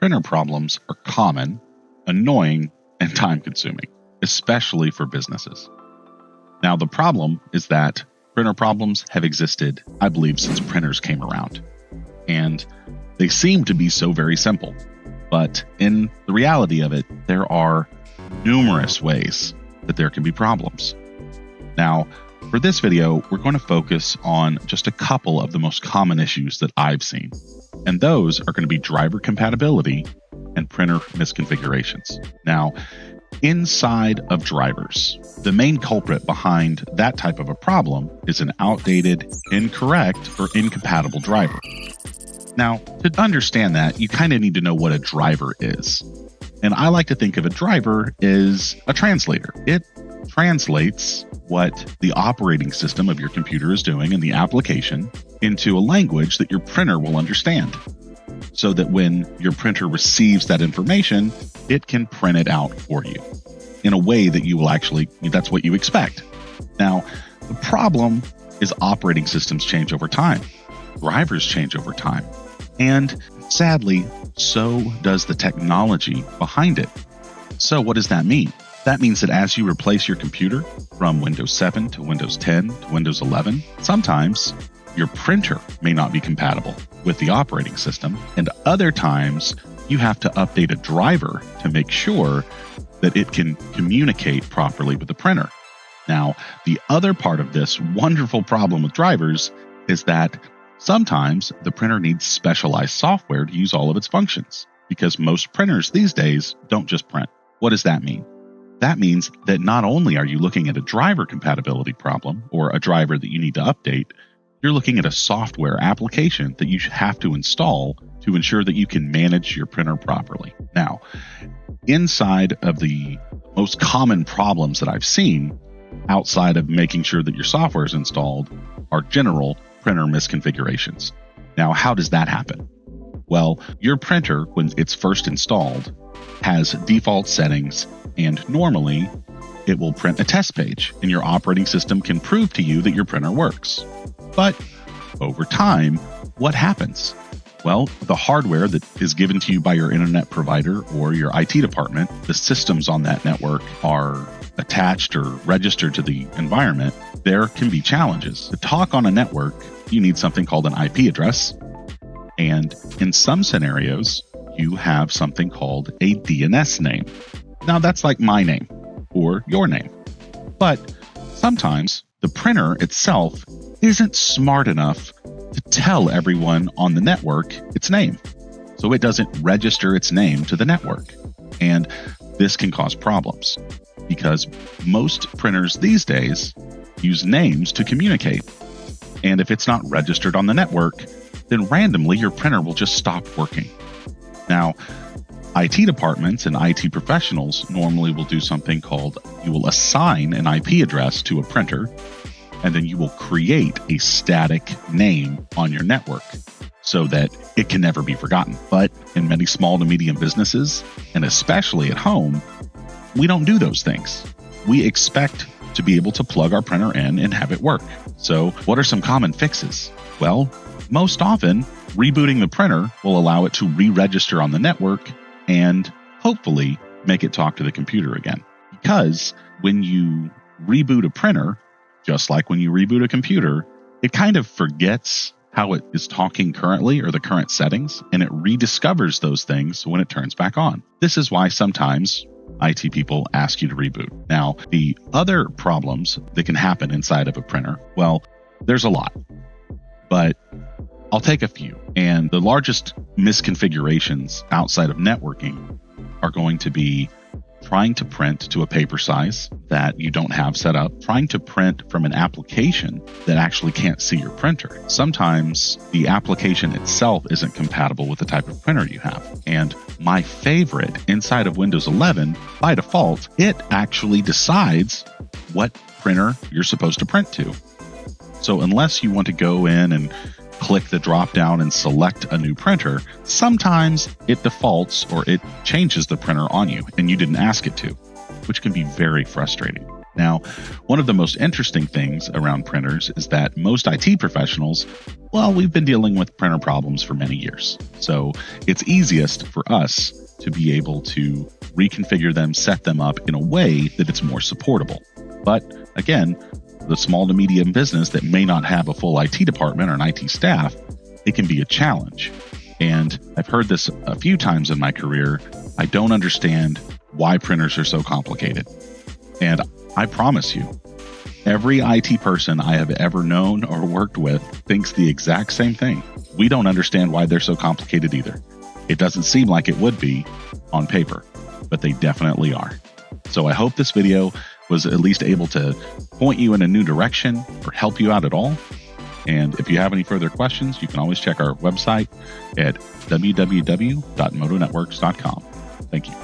printer problems are common, annoying, and time-consuming, especially for businesses. Now, the problem is that printer problems have existed, I believe, since printers came around. And they seem to be so very simple. But in the reality of it, there are numerous ways that there can be problems. Now, for this video, we're going to focus on just a couple of the most common issues that I've seen. And those are going to be driver compatibility and printer misconfigurations. Now, inside of drivers, the main culprit behind that type of a problem is an outdated, incorrect, or incompatible driver. Now, to understand that, you kind of need to know what a driver is. And I like to think of a driver as a translator. It translates what the operating system of your computer is doing in the application into a language that your printer will understand, so that when your printer receives that information, it can print it out for you in a way that you will actually, that's what you expect. Now, the problem is operating systems change over time. Drivers change over time. And sadly, so does the technology behind it. So what does that mean? That means that as you replace your computer from Windows 7 to Windows 10 to Windows 11, sometimes your printer may not be compatible with the operating system, and other times you have to update a driver to make sure that it can communicate properly with the printer. Now, the other part of this wonderful problem with drivers is that sometimes the printer needs specialized software to use all of its functions, because most printers these days don't just print. What does that mean? That means that not only are you looking at a driver compatibility problem or a driver that you need to update, you're looking at a software application that you have to install to ensure that you can manage your printer properly. Now, inside of the most common problems that I've seen, outside of making sure that your software is installed, are general printer misconfigurations. Now, how does that happen? Well, your printer, when it's first installed, has default settings, and normally it will print a test page, and your operating system can prove to you that your printer works. But over time, what happens? Well, the hardware that is given to you by your internet provider or your IT department, the systems on that network are attached or registered to the environment. There can be challenges. To talk on a network, you need something called an IP address. And in some scenarios, you have something called a DNS name. Now, that's like my name or your name. But sometimes the printer itself isn't smart enough to tell everyone on the network its name. So it doesn't register its name to the network. And this can cause problems because most printers these days use names to communicate. And if it's not registered on the network, then randomly your printer will just stop working. Now, IT departments and IT professionals normally will do something called, you will assign an IP address to a printer, and then you will create a static name on your network so that it can never be forgotten. But in many small to medium businesses, and especially at home, we don't do those things. We expect to be able to plug our printer in and have it work. So what are some common fixes? Well, most often, rebooting the printer will allow it to re-register on the network and hopefully make it talk to the computer again. Because when you reboot a printer, just like when you reboot a computer, it kind of forgets how it is talking currently or the current settings, and it rediscovers those things when it turns back on. This is why sometimes IT people ask you to reboot. Now, the other problems that can happen inside of a printer, well, there's a lot, but I'll take a few. And the largest misconfigurations outside of networking are going to be trying to print to a paper size that you don't have set up, trying to print from an application that actually can't see your printer. Sometimes the application itself isn't compatible with the type of printer you have. And my favorite, inside of Windows 11, by default, it actually decides what printer you're supposed to print to. So unless you want to go in and click the drop down and select a new printer, sometimes it defaults or it changes the printer on you and you didn't ask it to, which can be very frustrating. Now, one of the most interesting things around printers is that most IT professionals, well, we've been dealing with printer problems for many years. So it's easiest for us to be able to reconfigure them, set them up in a way that it's more supportable. But again, the small to medium business that may not have a full IT department or an IT staff, it can be a challenge. And I've heard this a few times in my career. I don't understand why printers are so complicated. And I promise you, every IT person I have ever known or worked with thinks the exact same thing. We don't understand why they're so complicated either. It doesn't seem like it would be on paper, but they definitely are. So I hope this video was at least able to point you in a new direction or help you out at all. And if you have any further questions, you can always check our website at www.motonetworks.com. Thank you.